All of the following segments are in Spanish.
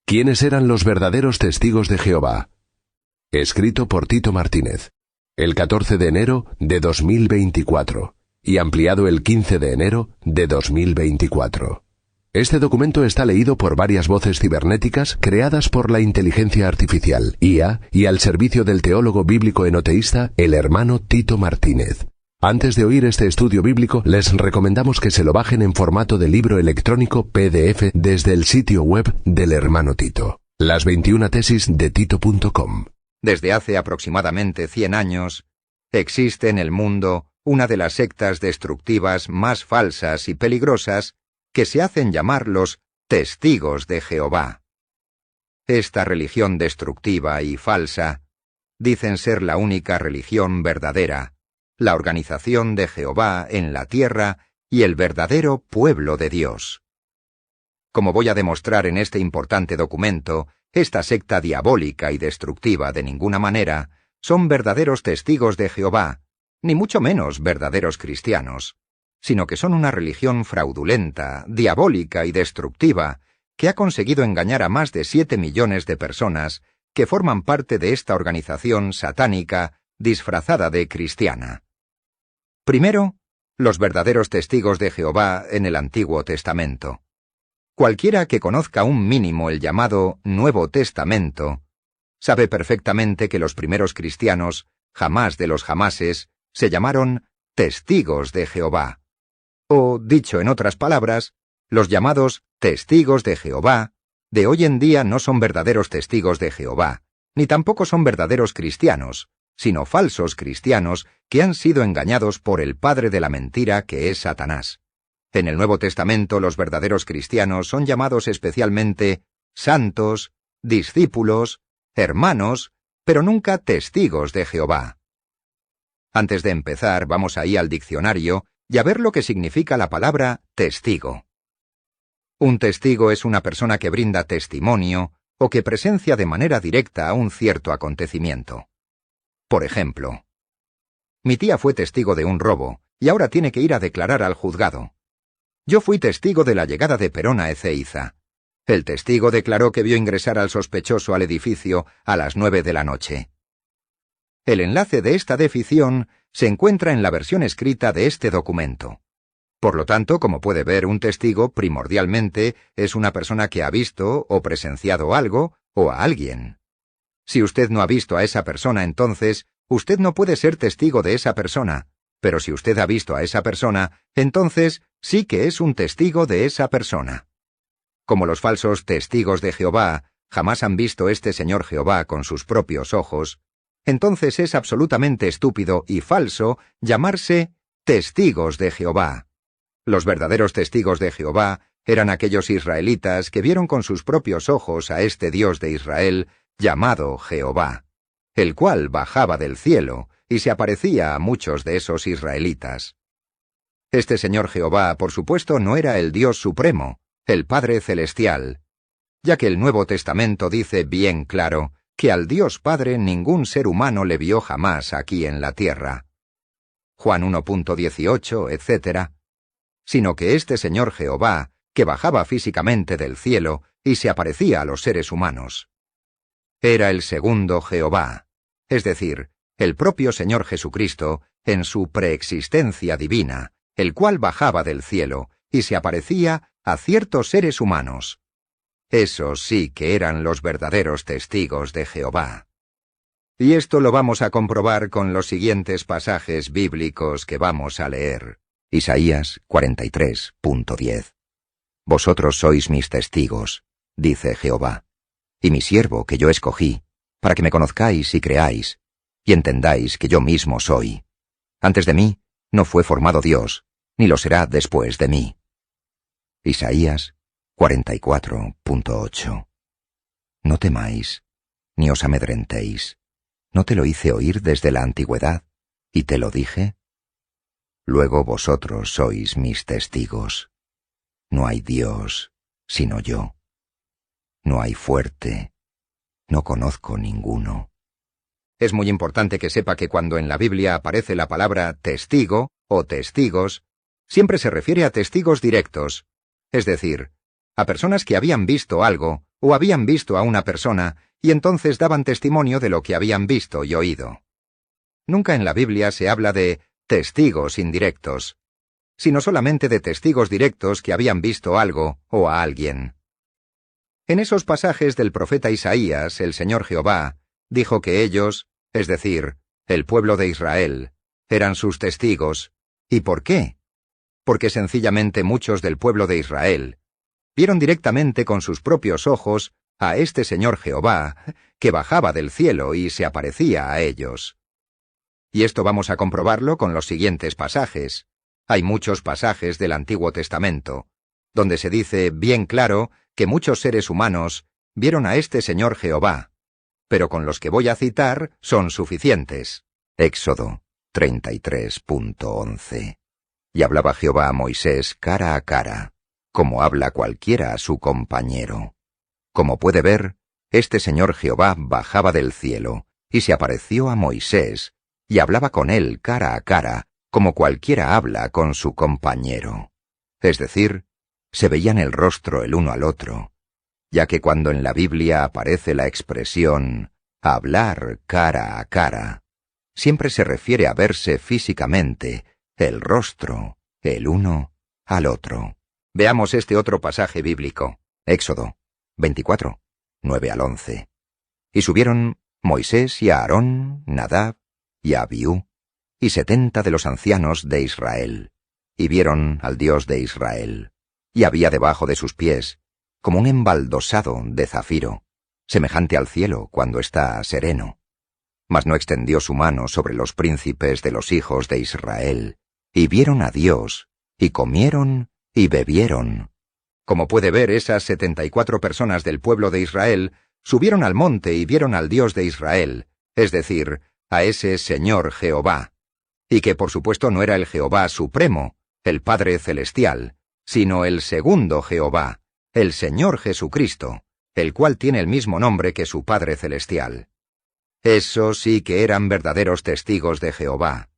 ¿Quiénes eran los verdaderos testigos de Jehová? Escrito por Tito Martínez, el 14 de enero de 2024, y ampliado el 15 de enero de 2024. Este documento está leído por varias voces cibernéticas creadas por la inteligencia artificial, IA, y al servicio del teólogo bíblico enoteísta, el hermano Tito Martínez. Antes de oír este estudio bíblico, les recomendamos que se lo bajen en formato de libro electrónico PDF desde el sitio web del hermano Tito. Las 21 tesis de Tito.com. Desde hace aproximadamente 100 años, existe en el mundo una de las sectas destructivas más falsas y peligrosas que se hacen llamar los Testigos de Jehová. Esta religión destructiva y falsa dicen ser la única religión verdadera, la organización de Jehová en la tierra y el verdadero pueblo de Dios. Como voy a demostrar en este importante documento, esta secta diabólica y destructiva de ninguna manera son verdaderos testigos de Jehová, ni mucho menos verdaderos cristianos, sino que son una religión fraudulenta, diabólica y destructiva que ha conseguido engañar a más de 7 millones de personas que forman parte de esta organización satánica disfrazada de cristiana. Primero, los verdaderos testigos de Jehová en el Antiguo Testamento. Cualquiera que conozca un mínimo el llamado Nuevo Testamento, sabe perfectamente que los primeros cristianos, jamás de los jamases, se llamaron testigos de Jehová. O, dicho en otras palabras, los llamados testigos de Jehová de hoy en día no son verdaderos testigos de Jehová, ni tampoco son verdaderos cristianos, sino falsos cristianos que han sido engañados por el padre de la mentira que es Satanás. En el Nuevo Testamento los verdaderos cristianos son llamados especialmente santos, discípulos, hermanos, pero nunca testigos de Jehová. Antes de empezar, vamos ahí al diccionario y a ver lo que significa la palabra testigo. Un testigo es una persona que brinda testimonio o que presencia de manera directa a un cierto acontecimiento. Por ejemplo, mi tía fue testigo de un robo y ahora tiene que ir a declarar al juzgado. Yo fui testigo de la llegada de Perón a Ezeiza. El testigo declaró que vio ingresar al sospechoso al edificio a las 9 de la noche. El enlace de esta defición se encuentra en la versión escrita de este documento. Por lo tanto, como puede ver, un testigo primordialmente es una persona que ha visto o presenciado algo o a alguien. Si usted no ha visto a esa persona, entonces, usted no puede ser testigo de esa persona, pero si usted ha visto a esa persona, entonces sí que es un testigo de esa persona. Como los falsos testigos de Jehová jamás han visto este Señor Jehová con sus propios ojos, entonces es absolutamente estúpido y falso llamarse testigos de Jehová. Los verdaderos testigos de Jehová eran aquellos israelitas que vieron con sus propios ojos a este Dios de Israel llamado Jehová, el cual bajaba del cielo y se aparecía a muchos de esos israelitas. Este Señor Jehová, por supuesto, no era el Dios supremo, el Padre Celestial, ya que el Nuevo Testamento dice bien claro que al Dios Padre ningún ser humano le vio jamás aquí en la tierra. Juan 1.18, etc. Sino que este Señor Jehová, que bajaba físicamente del cielo y se aparecía a los seres humanos, era el segundo Jehová, es decir, el propio Señor Jesucristo en su preexistencia divina, el cual bajaba del cielo y se aparecía a ciertos seres humanos. Esos sí que eran los verdaderos testigos de Jehová. Y esto lo vamos a comprobar con los siguientes pasajes bíblicos que vamos a leer. Isaías 43.10. Vosotros sois mis testigos, dice Jehová, y mi siervo que yo escogí, para que me conozcáis y creáis, y entendáis que yo mismo soy. Antes de mí no fue formado Dios, ni lo será después de mí. Isaías 44.8. No temáis, ni os amedrentéis. ¿No te lo hice oír desde la antigüedad, y te lo dije? Luego vosotros sois mis testigos. No hay Dios sino yo. No hay fuerte, no conozco ninguno. Es muy importante que sepa que cuando en la Biblia aparece la palabra testigo o testigos, siempre se refiere a testigos directos, es decir, a personas que habían visto algo o habían visto a una persona, y entonces daban testimonio de lo que habían visto y oído. Nunca en la Biblia se habla de testigos indirectos, sino solamente de testigos directos que habían visto algo o a alguien. En esos pasajes del profeta Isaías, el Señor Jehová dijo que ellos, es decir, el pueblo de Israel, eran sus testigos. ¿Y por qué? Porque sencillamente muchos del pueblo de Israel vieron directamente con sus propios ojos a este Señor Jehová, que bajaba del cielo y se aparecía a ellos. Y esto vamos a comprobarlo con los siguientes pasajes. Hay muchos pasajes del Antiguo Testamento, donde se dice bien claro que muchos seres humanos vieron a este Señor Jehová, pero con los que voy a citar son suficientes. Éxodo 33.11. Y hablaba Jehová a Moisés cara a cara, como habla cualquiera a su compañero. Como puede ver, este Señor Jehová bajaba del cielo, y se apareció a Moisés, y hablaba con él cara a cara, como cualquiera habla con su compañero. Es decir, se veían el rostro el uno al otro, ya que cuando en la Biblia aparece la expresión hablar cara a cara, siempre se refiere a verse físicamente el rostro el uno al otro. Veamos este otro pasaje bíblico, Éxodo 24, 9 al 11. Y subieron Moisés y Aarón, Nadab y Abiú, y 70 de los ancianos de Israel, y vieron al Dios de Israel, y había debajo de sus pies como un embaldosado de zafiro, semejante al cielo cuando está sereno. Mas no extendió su mano sobre los príncipes de los hijos de Israel, y vieron a Dios, y comieron y bebieron. Como puede ver, esas 74 personas del pueblo de Israel subieron al monte y vieron al Dios de Israel, es decir, a ese Señor Jehová, y que por supuesto no era el Jehová supremo, el Padre celestial, sino el segundo Jehová, el Señor Jesucristo, el cual tiene el mismo nombre que su Padre celestial. Esos sí que eran verdaderos testigos de Jehová.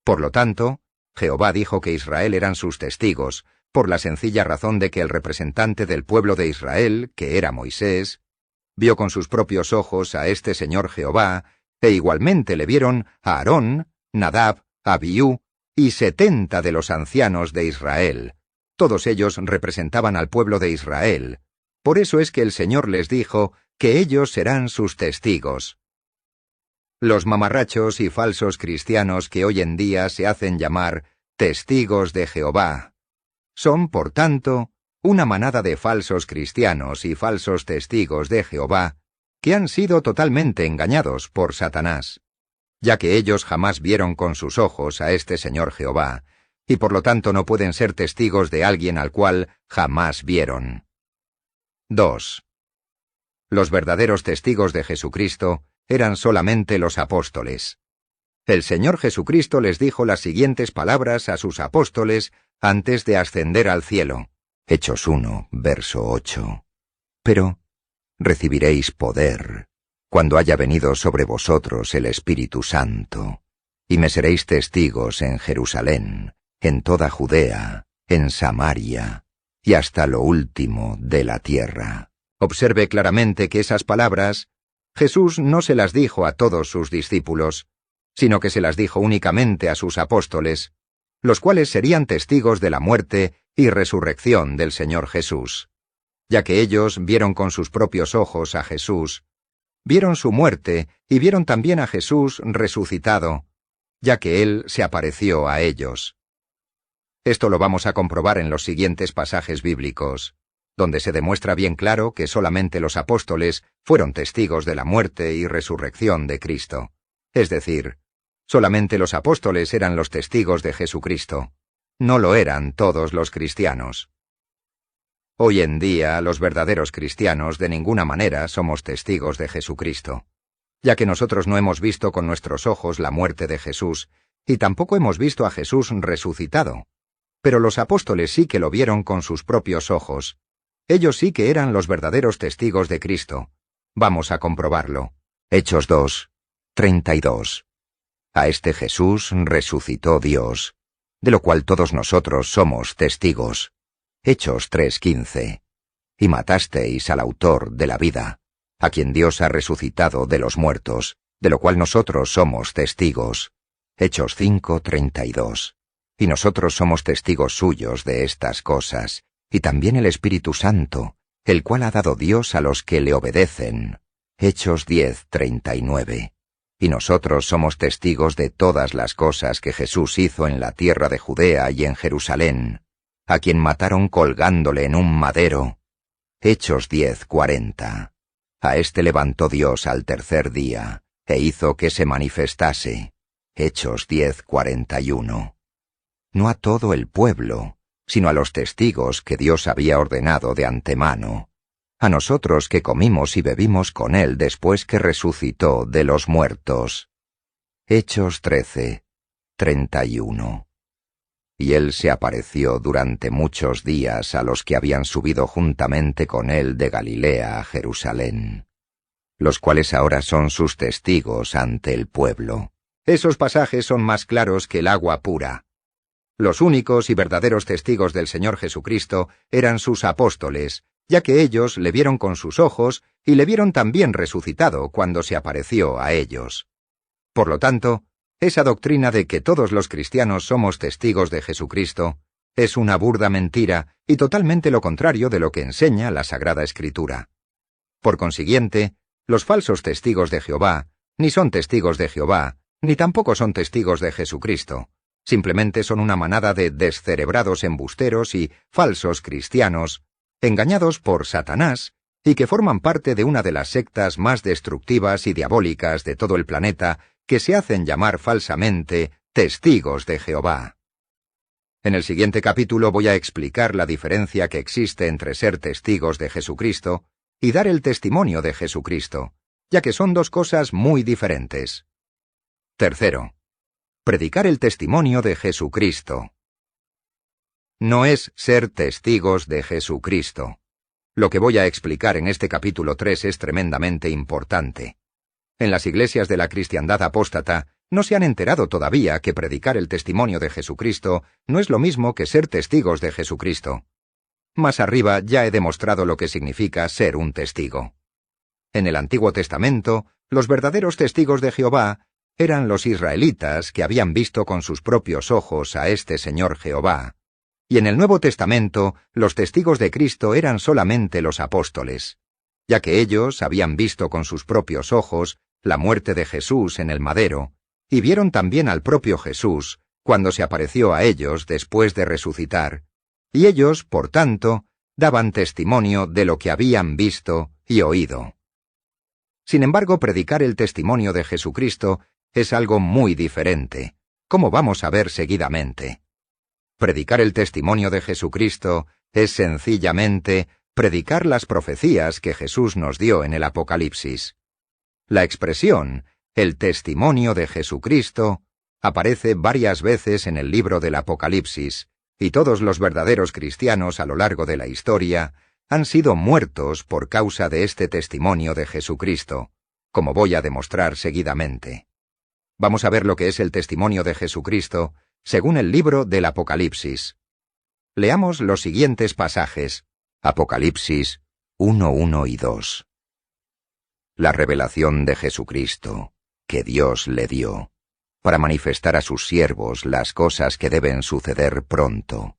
Por lo tanto, Jehová dijo que Israel eran sus testigos, por la sencilla razón de que el representante del pueblo de Israel, que era Moisés, vio con sus propios ojos a este Señor Jehová, e igualmente le vieron a Aarón, Nadab, Abiú y 70 de los ancianos de Israel. Todos ellos representaban al pueblo de Israel. Por eso es que el Señor les dijo que ellos serán sus testigos. Los mamarrachos y falsos cristianos que hoy en día se hacen llamar testigos de Jehová son, por tanto, una manada de falsos cristianos y falsos testigos de Jehová que han sido totalmente engañados por Satanás, ya que ellos jamás vieron con sus ojos a este Señor Jehová, y por lo tanto no pueden ser testigos de alguien al cual jamás vieron. 2. Los verdaderos testigos de Jesucristo eran solamente los apóstoles. El Señor Jesucristo les dijo las siguientes palabras a sus apóstoles antes de ascender al cielo. Hechos 1, verso 8. Pero recibiréis poder cuando haya venido sobre vosotros el Espíritu Santo, y me seréis testigos en Jerusalén, en toda Judea, en Samaria, y hasta lo último de la tierra. Observe claramente que esas palabras Jesús no se las dijo a todos sus discípulos, sino que se las dijo únicamente a sus apóstoles, los cuales serían testigos de la muerte y resurrección del Señor Jesús, ya que ellos vieron con sus propios ojos a Jesús, vieron su muerte y vieron también a Jesús resucitado, ya que Él se apareció a ellos. Esto lo vamos a comprobar en los siguientes pasajes bíblicos, donde se demuestra bien claro que solamente los apóstoles fueron testigos de la muerte y resurrección de Cristo. Es decir, solamente los apóstoles eran los testigos de Jesucristo. No lo eran todos los cristianos. Hoy en día, los verdaderos cristianos de ninguna manera somos testigos de Jesucristo, ya que nosotros no hemos visto con nuestros ojos la muerte de Jesús, y tampoco hemos visto a Jesús resucitado. Pero los apóstoles sí que lo vieron con sus propios ojos. Ellos sí que eran los verdaderos testigos de Cristo. Vamos a comprobarlo. Hechos 2, 32. A este Jesús resucitó Dios, de lo cual todos nosotros somos testigos. Hechos 3:15. y matasteis al autor de la vida, a quien Dios ha resucitado de los muertos, de lo cual nosotros somos testigos. Hechos 5:32. Y nosotros somos testigos suyos de estas cosas, y también el Espíritu Santo, el cual ha dado Dios a los que le obedecen. Hechos 10:39. Y nosotros somos testigos de todas las cosas que Jesús hizo en la tierra de Judea y en Jerusalén, a quien mataron colgándole en un madero. Hechos 10:40. A éste levantó Dios al tercer día, e hizo que se manifestase. Hechos 10:41. No a todo el pueblo, sino a los testigos que Dios había ordenado de antemano, a nosotros que comimos y bebimos con él después que resucitó de los muertos. Hechos 13:31. Y él se apareció durante muchos días a los que habían subido juntamente con él de Galilea a Jerusalén, los cuales ahora son sus testigos ante el pueblo. Esos pasajes son más claros que el agua pura. Los únicos y verdaderos testigos del Señor Jesucristo eran sus apóstoles, ya que ellos le vieron con sus ojos y le vieron también resucitado cuando se apareció a ellos. Por lo tanto, esa doctrina de que todos los cristianos somos testigos de Jesucristo es una burda mentira y totalmente lo contrario de lo que enseña la Sagrada Escritura. Por consiguiente, los falsos testigos de Jehová ni son testigos de Jehová, ni tampoco son testigos de Jesucristo. Simplemente son una manada de descerebrados embusteros y falsos cristianos, engañados por Satanás, y que forman parte de una de las sectas más destructivas y diabólicas de todo el planeta, que se hacen llamar falsamente testigos de Jehová. En el siguiente capítulo voy a explicar la diferencia que existe entre ser testigos de Jesucristo y dar el testimonio de Jesucristo, ya que son dos cosas muy diferentes. Tercero, predicar el testimonio de Jesucristo. No es ser testigos de Jesucristo. Lo que voy a explicar en este capítulo 3 es tremendamente importante. En las iglesias de la cristiandad apóstata no se han enterado todavía que predicar el testimonio de Jesucristo no es lo mismo que ser testigos de Jesucristo. Más arriba ya he demostrado lo que significa ser un testigo. En el Antiguo Testamento, los verdaderos testigos de Jehová eran los israelitas que habían visto con sus propios ojos a este Señor Jehová. Y en el Nuevo Testamento, los testigos de Cristo eran solamente los apóstoles, ya que ellos habían visto con sus propios ojos la muerte de Jesús en el madero, y vieron también al propio Jesús cuando se apareció a ellos después de resucitar, y ellos, por tanto, daban testimonio de lo que habían visto y oído. Sin embargo, predicar el testimonio de Jesucristo es algo muy diferente, como vamos a ver seguidamente. Predicar el testimonio de Jesucristo es sencillamente predicar las profecías que Jesús nos dio en el Apocalipsis. La expresión, el testimonio de Jesucristo, aparece varias veces en el libro del Apocalipsis, y todos los verdaderos cristianos a lo largo de la historia han sido muertos por causa de este testimonio de Jesucristo, como voy a demostrar seguidamente. Vamos a ver lo que es el testimonio de Jesucristo según el libro del Apocalipsis. Leamos los siguientes pasajes. Apocalipsis 1:1 y 2. La revelación de Jesucristo, que Dios le dio, para manifestar a sus siervos las cosas que deben suceder pronto.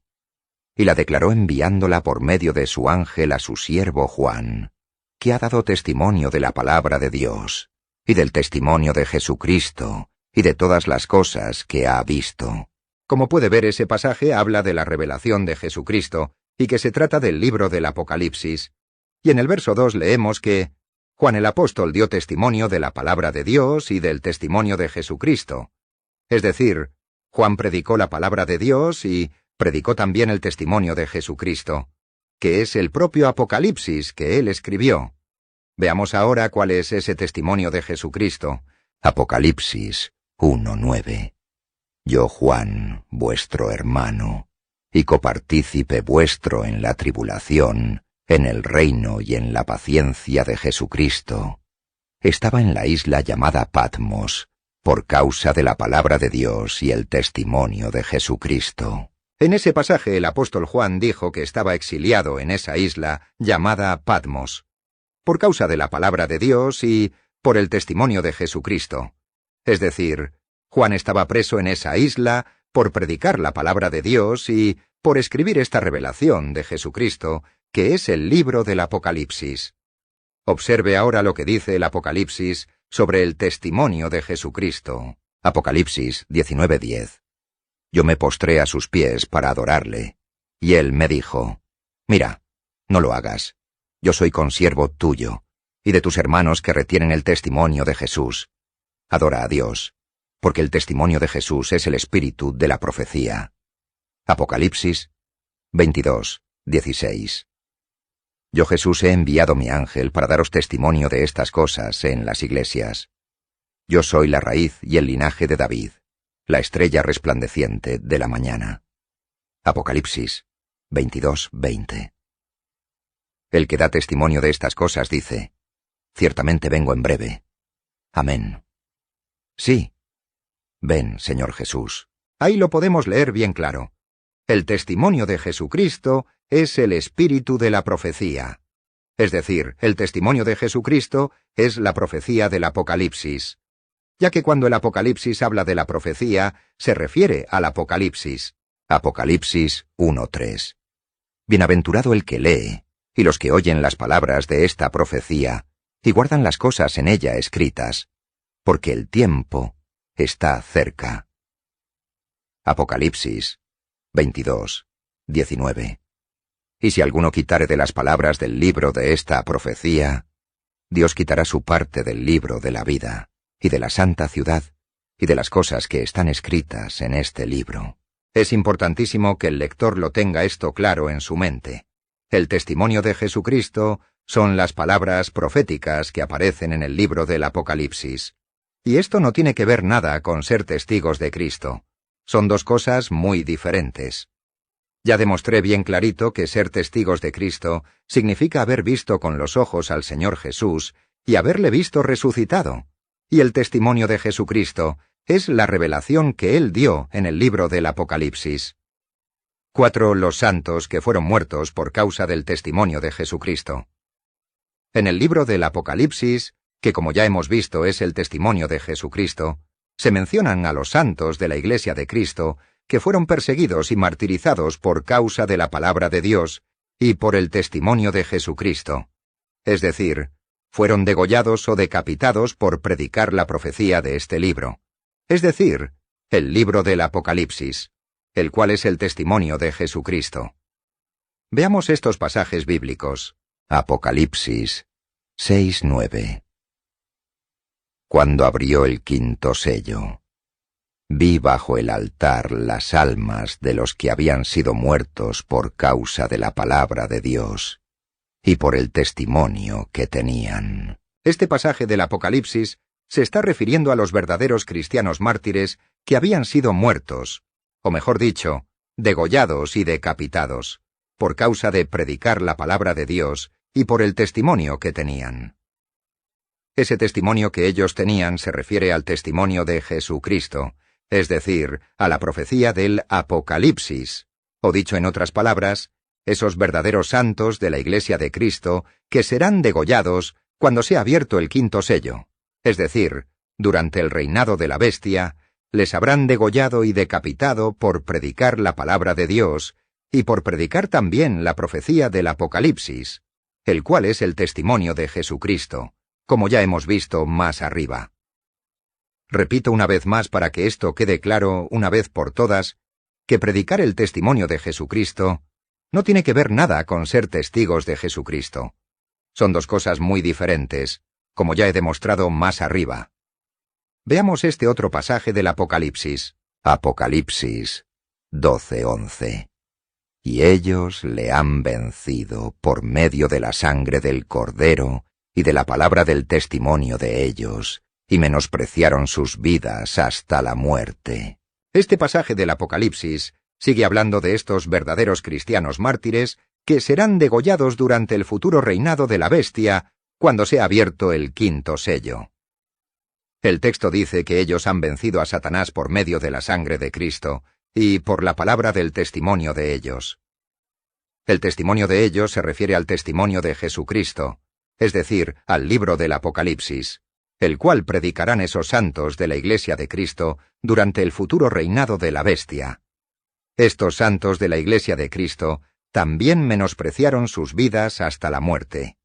Y la declaró enviándola por medio de su ángel a su siervo Juan, que ha dado testimonio de la palabra de Dios, y del testimonio de Jesucristo, y de todas las cosas que ha visto. Como puede ver, ese pasaje habla de la revelación de Jesucristo, y que se trata del libro del Apocalipsis. Y en el verso 2 leemos que Juan el apóstol dio testimonio de la palabra de Dios y del testimonio de Jesucristo. Es decir, Juan predicó la palabra de Dios y predicó también el testimonio de Jesucristo, que es el propio Apocalipsis que él escribió. Veamos ahora cuál es ese testimonio de Jesucristo. Apocalipsis 1:9. Yo, Juan, vuestro hermano, y copartícipe vuestro en la tribulación, en el reino y en la paciencia de Jesucristo, estaba en la isla llamada Patmos, por causa de la palabra de Dios y el testimonio de Jesucristo. En ese pasaje el apóstol Juan dijo que estaba exiliado en esa isla llamada Patmos, por causa de la palabra de Dios y por el testimonio de Jesucristo. Es decir, Juan estaba preso en esa isla por predicar la palabra de Dios y por escribir esta revelación de Jesucristo, que es el libro del Apocalipsis. Observe ahora lo que dice el Apocalipsis sobre el testimonio de Jesucristo. Apocalipsis 19:10. Yo me postré a sus pies para adorarle, y él me dijo: Mira, no lo hagas. Yo soy consiervo tuyo, y de tus hermanos que retienen el testimonio de Jesús. Adora a Dios, porque el testimonio de Jesús es el espíritu de la profecía. Apocalipsis 22:16. Yo, Jesús, he enviado mi ángel para daros testimonio de estas cosas en las iglesias. Yo soy la raíz y el linaje de David, la estrella resplandeciente de la mañana. Apocalipsis 22:20. El que da testimonio de estas cosas dice: Ciertamente vengo en breve. Amén. Sí. Ven, Señor Jesús. Ahí lo podemos leer bien claro. El testimonio de Jesucristo es el espíritu de la profecía. Es decir, el testimonio de Jesucristo es la profecía del Apocalipsis, ya que cuando el Apocalipsis habla de la profecía, se refiere al Apocalipsis. Apocalipsis 1:3. Bienaventurado el que lee, y los que oyen las palabras de esta profecía, y guardan las cosas en ella escritas, porque el tiempo está cerca. Apocalipsis 22:19. Y si alguno quitare de las palabras del libro de esta profecía, Dios quitará su parte del libro de la vida, y de la santa ciudad, y de las cosas que están escritas en este libro. Es importantísimo que el lector lo tenga esto claro en su mente. El testimonio de Jesucristo son las palabras proféticas que aparecen en el libro del Apocalipsis. Y esto no tiene que ver nada con ser testigos de Cristo. Son dos cosas muy diferentes. Ya demostré bien clarito que ser testigos de Cristo significa haber visto con los ojos al Señor Jesús y haberle visto resucitado. Y el testimonio de Jesucristo es la revelación que Él dio en el libro del Apocalipsis. 4. Los santos que fueron muertos por causa del testimonio de Jesucristo. En el libro del Apocalipsis, que como ya hemos visto es el testimonio de Jesucristo, se mencionan a los santos de la Iglesia de Cristo que fueron perseguidos y martirizados por causa de la palabra de Dios y por el testimonio de Jesucristo. Es decir, fueron degollados o decapitados por predicar la profecía de este libro. Es decir, el libro del Apocalipsis, el cual es el testimonio de Jesucristo. Veamos estos pasajes bíblicos. Apocalipsis 6:9. Cuando abrió el quinto sello, vi bajo el altar las almas de los que habían sido muertos por causa de la palabra de Dios y por el testimonio que tenían. Este pasaje del Apocalipsis se está refiriendo a los verdaderos cristianos mártires que habían sido muertos, o mejor dicho, degollados y decapitados, por causa de predicar la palabra de Dios y por el testimonio que tenían. Ese testimonio que ellos tenían se refiere al testimonio de Jesucristo, es decir, a la profecía del Apocalipsis, o dicho en otras palabras, esos verdaderos santos de la Iglesia de Cristo que serán degollados cuando sea abierto el quinto sello, es decir, durante el reinado de la bestia, les habrán degollado y decapitado por predicar la palabra de Dios y por predicar también la profecía del Apocalipsis, el cual es el testimonio de Jesucristo, como ya hemos visto más arriba. Repito una vez más para que esto quede claro una vez por todas, que predicar el testimonio de Jesucristo no tiene que ver nada con ser testigos de Jesucristo. Son dos cosas muy diferentes, como ya he demostrado más arriba. Veamos este otro pasaje del Apocalipsis. Apocalipsis 12:11. Y ellos le han vencido por medio de la sangre del Cordero y de la palabra del testimonio de ellos, y menospreciaron sus vidas hasta la muerte. Este pasaje del Apocalipsis sigue hablando de estos verdaderos cristianos mártires que serán degollados durante el futuro reinado de la bestia cuando sea abierto el quinto sello. El texto dice que ellos han vencido a Satanás por medio de la sangre de Cristo, y por la palabra del testimonio de ellos. El testimonio de ellos se refiere al testimonio de Jesucristo, es decir, al libro del Apocalipsis, el cual predicarán esos santos de la Iglesia de Cristo durante el futuro reinado de la bestia. Estos santos de la Iglesia de Cristo también menospreciaron sus vidas hasta la muerte.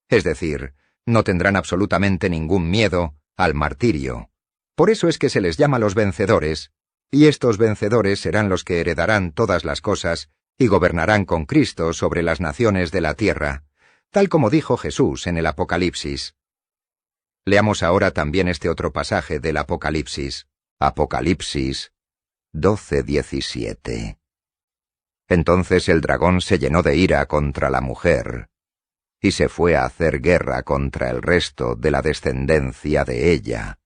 Es decir, no tendrán absolutamente ningún miedo al martirio. Por eso es que se les llama los vencedores, y estos vencedores serán los que heredarán todas las cosas y gobernarán con Cristo sobre las naciones de la tierra, tal como dijo Jesús en el Apocalipsis. Leamos ahora también este otro pasaje del Apocalipsis. Apocalipsis 12:17. Entonces el dragón se llenó de ira contra la mujer, y se fue a hacer guerra contra el resto de la descendencia de ella,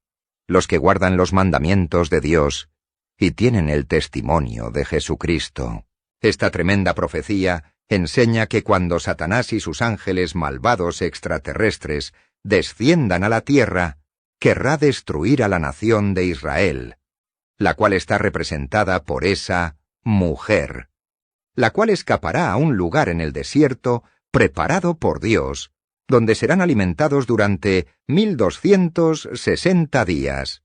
los que guardan los mandamientos de Dios y tienen el testimonio de Jesucristo. Esta tremenda profecía enseña que cuando Satanás y sus ángeles malvados extraterrestres desciendan a la tierra, querrá destruir a la nación de Israel, la cual está representada por esa mujer, la cual escapará a un lugar en el desierto preparado por Dios, donde serán alimentados durante 1260 días,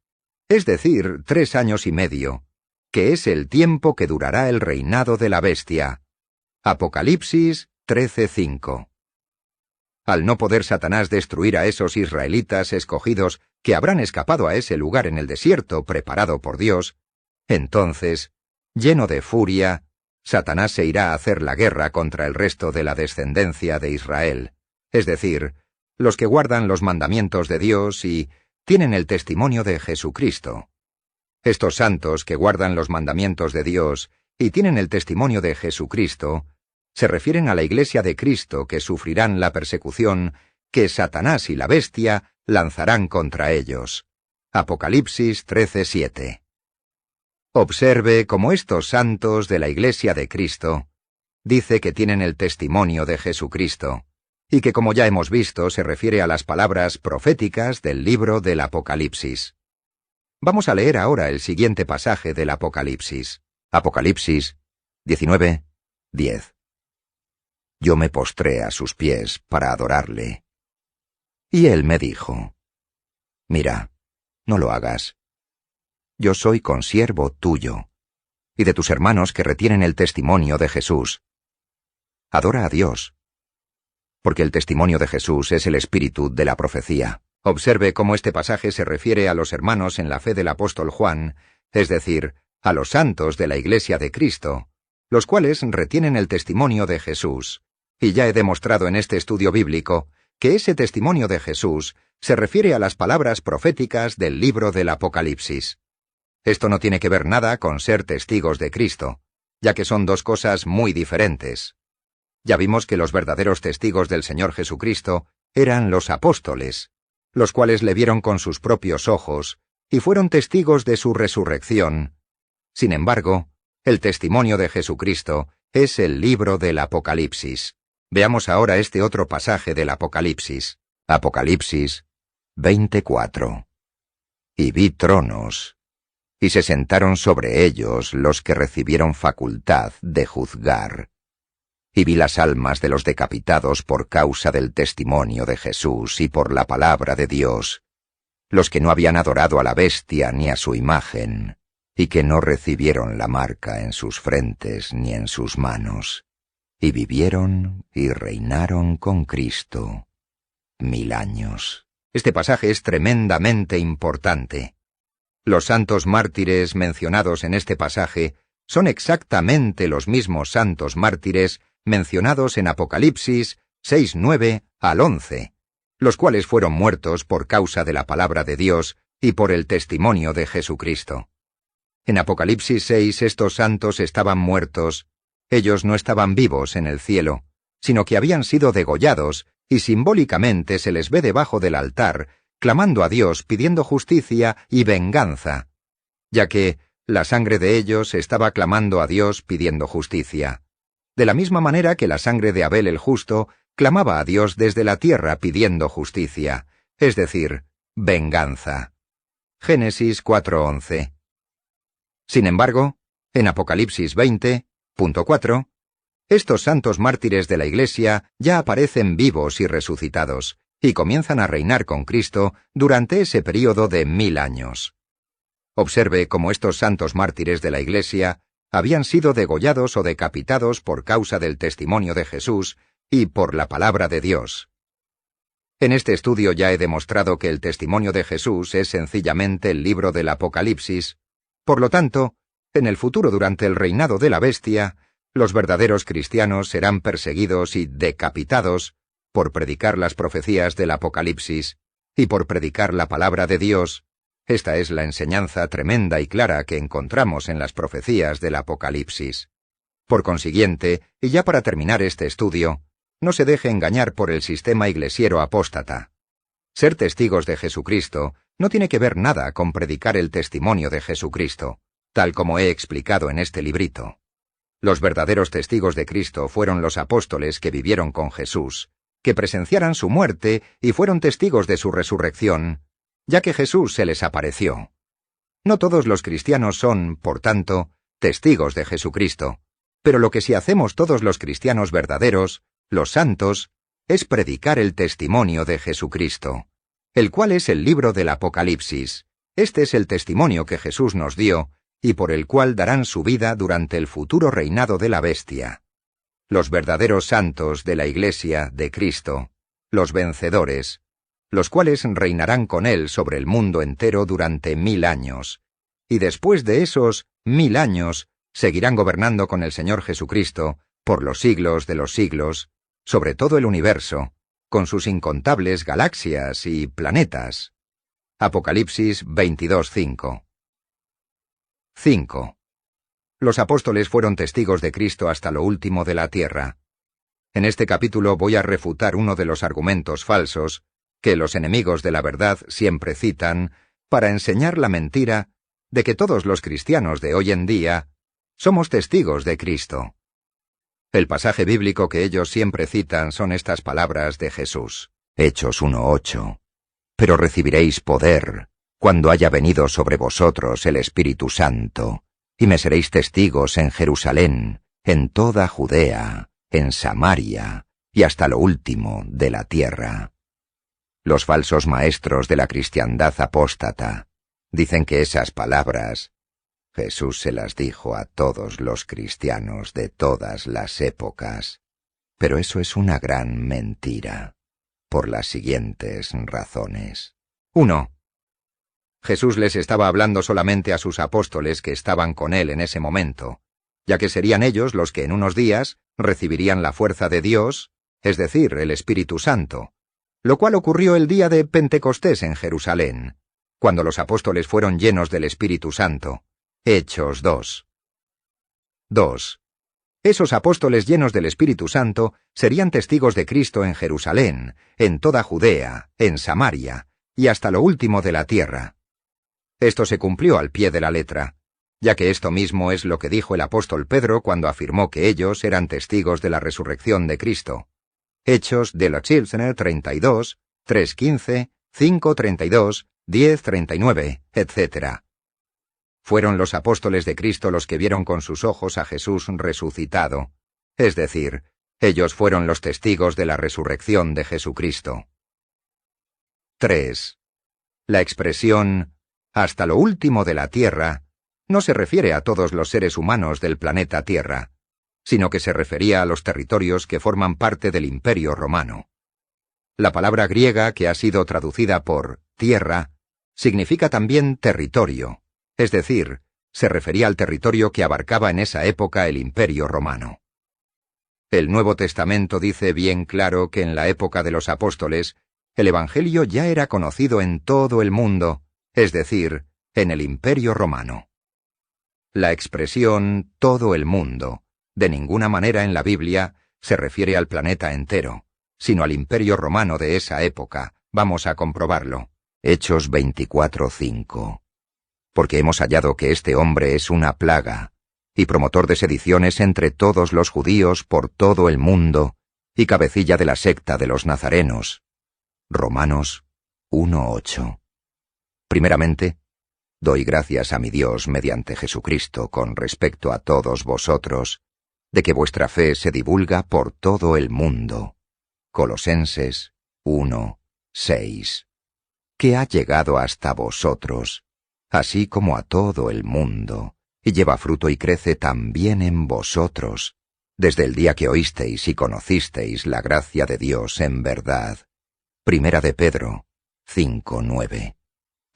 es decir, 3 años y medio, que es el tiempo que durará el reinado de la bestia. Apocalipsis 13:5. Al no poder Satanás destruir a esos israelitas escogidos que habrán escapado a ese lugar en el desierto preparado por Dios, entonces, lleno de furia, Satanás se irá a hacer la guerra contra el resto de la descendencia de Israel, es decir, los que guardan los mandamientos de Dios y tienen el testimonio de Jesucristo. Estos santos que guardan los mandamientos de Dios y tienen el testimonio de Jesucristo se refieren a la Iglesia de Cristo que sufrirán la persecución que Satanás y la bestia lanzarán contra ellos. Apocalipsis 13:7. Observe cómo estos santos de la Iglesia de Cristo dice que tienen el testimonio de Jesucristo, y que como ya hemos visto se refiere a las palabras proféticas del libro del Apocalipsis. Vamos a leer ahora el siguiente pasaje del Apocalipsis. Apocalipsis 19:10. Yo me postré a sus pies para adorarle. Y él me dijo: Mira, no lo hagas. Yo soy consiervo tuyo, y de tus hermanos que retienen el testimonio de Jesús. Adora a Dios, porque el testimonio de Jesús es el espíritu de la profecía. Observe cómo este pasaje se refiere a los hermanos en la fe del apóstol Juan, es decir, a los santos de la Iglesia de Cristo, los cuales retienen el testimonio de Jesús. Y ya he demostrado en este estudio bíblico que ese testimonio de Jesús se refiere a las palabras proféticas del libro del Apocalipsis. Esto no tiene que ver nada con ser testigos de Cristo, ya que son dos cosas muy diferentes. Ya vimos que los verdaderos testigos del Señor Jesucristo eran los apóstoles, los cuales le vieron con sus propios ojos y fueron testigos de su resurrección. Sin embargo, el testimonio de Jesucristo es el libro del Apocalipsis. Veamos ahora este otro pasaje del Apocalipsis. Apocalipsis 24. Y vi tronos, y se sentaron sobre ellos los que recibieron facultad de juzgar. Y vi las almas de los decapitados por causa del testimonio de Jesús y por la palabra de Dios, los que no habían adorado a la bestia ni a su imagen, y que no recibieron la marca en sus frentes ni en sus manos, y vivieron y reinaron con Cristo 1000 años. Este pasaje es tremendamente importante. Los santos mártires mencionados en este pasaje son exactamente los mismos santos mártires mencionados en Apocalipsis 6:9 al 11, los cuales fueron muertos por causa de la palabra de Dios y por el testimonio de Jesucristo. En Apocalipsis 6 estos santos estaban muertos. Ellos no estaban vivos en el cielo, sino que habían sido degollados, y simbólicamente se les ve debajo del altar, clamando a Dios pidiendo justicia y venganza, ya que la sangre de ellos estaba clamando a Dios pidiendo justicia. De la misma manera que la sangre de Abel el justo clamaba a Dios desde la tierra pidiendo justicia, es decir, venganza. Génesis 4:11. Sin embargo, En Apocalipsis 20:4, estos santos mártires de la Iglesia ya aparecen vivos y resucitados, y comienzan a reinar con Cristo durante ese período de 1000 años. Observe cómo estos santos mártires de la Iglesia habían sido degollados o decapitados por causa del testimonio de Jesús y por la palabra de Dios. En este estudio ya he demostrado que el testimonio de Jesús es sencillamente el libro del Apocalipsis. Por lo tanto, en el futuro durante el reinado de la bestia, los verdaderos cristianos serán perseguidos y decapitados por predicar las profecías del Apocalipsis y por predicar la palabra de Dios. Esta es la enseñanza tremenda y clara que encontramos en las profecías del Apocalipsis. Por consiguiente, y ya para terminar este estudio, no se deje engañar por el sistema iglesiero apóstata. Ser testigos de Jesucristo no tiene que ver nada con predicar el testimonio de Jesucristo, tal como he explicado en este librito. Los verdaderos testigos de Cristo fueron los apóstoles que vivieron con Jesús, que presenciaran su muerte y fueron testigos de su resurrección, ya que Jesús se les apareció. No todos los cristianos son, por tanto, testigos de Jesucristo, pero lo que sí hacemos todos los cristianos verdaderos, los santos, es predicar el testimonio de Jesucristo, el cual es el libro del Apocalipsis. Este es el testimonio que Jesús nos dio y por el cual darán su vida durante el futuro reinado de la bestia. Los verdaderos santos de la Iglesia de Cristo, los vencedores, los cuales reinarán con Él sobre el mundo entero durante 1000 años, y después de esos 1000 años seguirán gobernando con el Señor Jesucristo por los siglos de los siglos, sobre todo el universo, con sus incontables galaxias y planetas. Apocalipsis 22:5. 5. Los apóstoles fueron testigos de Cristo hasta lo último de la tierra. En este capítulo voy a refutar uno de los argumentos falsos que los enemigos de la verdad siempre citan para enseñar la mentira de que todos los cristianos de hoy en día somos testigos de Cristo. El pasaje bíblico que ellos siempre citan son estas palabras de Jesús. Hechos 1:8. Pero recibiréis poder cuando haya venido sobre vosotros el Espíritu Santo, y me seréis testigos en Jerusalén, en toda Judea, en Samaria, y hasta lo último de la tierra. Los falsos maestros de la cristiandad apóstata dicen que esas palabras Jesús se las dijo a todos los cristianos de todas las épocas, pero eso es una gran mentira, por las siguientes razones. 1. Jesús les estaba hablando solamente a sus apóstoles que estaban con él en ese momento, ya que serían ellos los que en unos días recibirían la fuerza de Dios, es decir, el Espíritu Santo, lo cual ocurrió el día de Pentecostés en Jerusalén, cuando los apóstoles fueron llenos del Espíritu Santo. Hechos 2. 2. Esos apóstoles llenos del Espíritu Santo serían testigos de Cristo en Jerusalén, en toda Judea, en Samaria, y hasta lo último de la tierra. Esto se cumplió al pie de la letra, ya que esto mismo es lo que dijo el apóstol Pedro cuando afirmó que ellos eran testigos de la resurrección de Cristo. Hechos de los Apóstoles 32, 3:15, 5:32, 10:39, etc. Fueron los apóstoles de Cristo los que vieron con sus ojos a Jesús resucitado, es decir, ellos fueron los testigos de la resurrección de Jesucristo. 3. La expresión «hasta lo último de la tierra» no se refiere a todos los seres humanos del planeta Tierra, sino que se refería a los territorios que forman parte del Imperio Romano. La palabra griega que ha sido traducida por «tierra» significa también territorio. Es decir, se refería al territorio que abarcaba en esa época el Imperio Romano. El Nuevo Testamento dice bien claro que en la época de los apóstoles, el Evangelio ya era conocido en todo el mundo, es decir, en el Imperio Romano. La expresión «todo el mundo» de ninguna manera en la Biblia se refiere al planeta entero, sino al Imperio Romano de esa época. Vamos a comprobarlo. Hechos 24:5. Porque hemos hallado que este hombre es una plaga, y promotor de sediciones entre todos los judíos por todo el mundo, y cabecilla de la secta de los nazarenos. Romanos 1:8. Primeramente, Doy gracias a mi Dios mediante Jesucristo con respecto a todos vosotros, de que vuestra fe se divulga por todo el mundo. Colosenses 1:6. Que ha llegado hasta vosotros, así como a todo el mundo, y lleva fruto y crece también en vosotros, desde el día que oísteis y conocisteis la gracia de Dios en verdad. Primera de Pedro 5:9.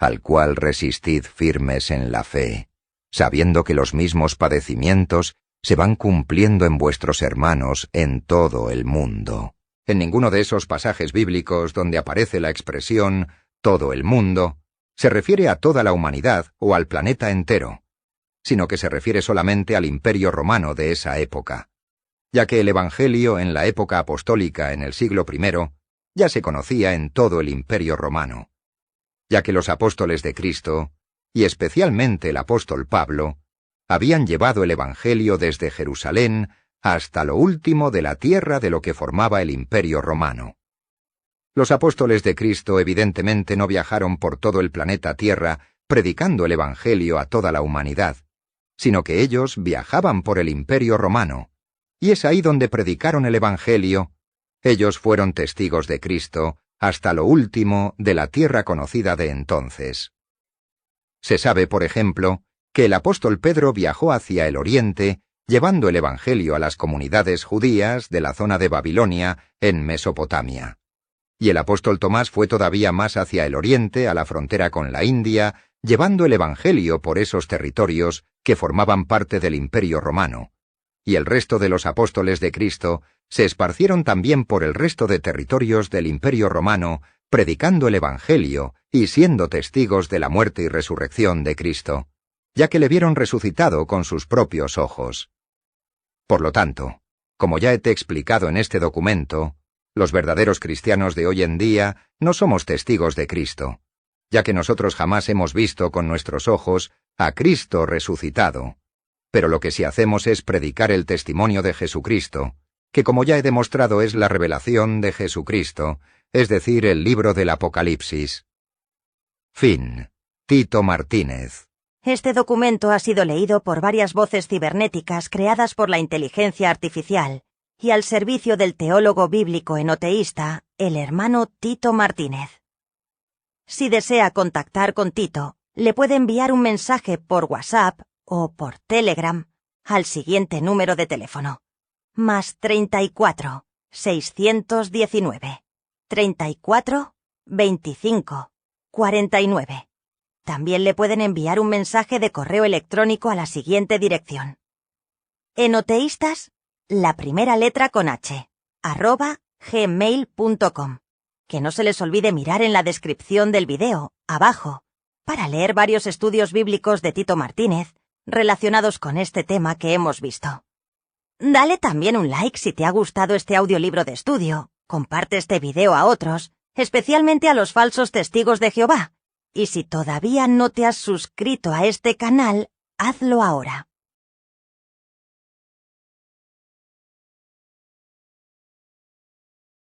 Al cual resistid firmes en la fe, sabiendo que los mismos padecimientos se van cumpliendo en vuestros hermanos en todo el mundo. En ninguno de esos pasajes bíblicos donde aparece la expresión todo el mundo, se refiere a toda la humanidad o al planeta entero, sino que se refiere solamente al Imperio Romano de esa época, ya que el Evangelio en la época apostólica en el siglo I ya se conocía en todo el Imperio Romano, ya que los apóstoles de Cristo, y especialmente el apóstol Pablo, habían llevado el Evangelio desde Jerusalén hasta lo último de la tierra de lo que formaba el Imperio Romano. Los apóstoles de Cristo evidentemente no viajaron por todo el planeta Tierra predicando el Evangelio a toda la humanidad, sino que ellos viajaban por el Imperio Romano, y es ahí donde predicaron el Evangelio. Ellos fueron testigos de Cristo hasta lo último de la tierra conocida de entonces. Se sabe, por ejemplo, que el apóstol Pedro viajó hacia el oriente, llevando el Evangelio a las comunidades judías de la zona de Babilonia, en Mesopotamia. Y el apóstol Tomás fue todavía más hacia el oriente, a la frontera con la India, llevando el Evangelio por esos territorios que formaban parte del Imperio Romano. Y el resto de los apóstoles de Cristo se esparcieron también por el resto de territorios del Imperio Romano, predicando el Evangelio y siendo testigos de la muerte y resurrección de Cristo, ya que le vieron resucitado con sus propios ojos. Por lo tanto, como ya te he explicado en este documento, los verdaderos cristianos de hoy en día no somos testigos de Cristo, ya que nosotros jamás hemos visto con nuestros ojos a Cristo resucitado. Pero lo que sí hacemos es predicar el testimonio de Jesucristo, que como ya he demostrado es la revelación de Jesucristo, es decir, el libro del Apocalipsis. Fin. Tito Martínez. Este documento ha sido leído por varias voces cibernéticas creadas por la inteligencia artificial y al servicio del teólogo bíblico enoteísta, el hermano Tito Martínez. Si desea contactar con Tito, le puede enviar un mensaje por WhatsApp o por Telegram al siguiente número de teléfono: +34 619 34 25 49. También le pueden enviar un mensaje de correo electrónico a la siguiente dirección: enoteístas, la primera letra con H, @gmail.com. Que no se les olvide mirar en la descripción del video, abajo, para leer varios estudios bíblicos de Tito Martínez relacionados con este tema que hemos visto. Dale también un like si te ha gustado este audiolibro de estudio, comparte este video a otros, especialmente a los falsos testigos de Jehová, y si todavía no te has suscrito a este canal, hazlo ahora.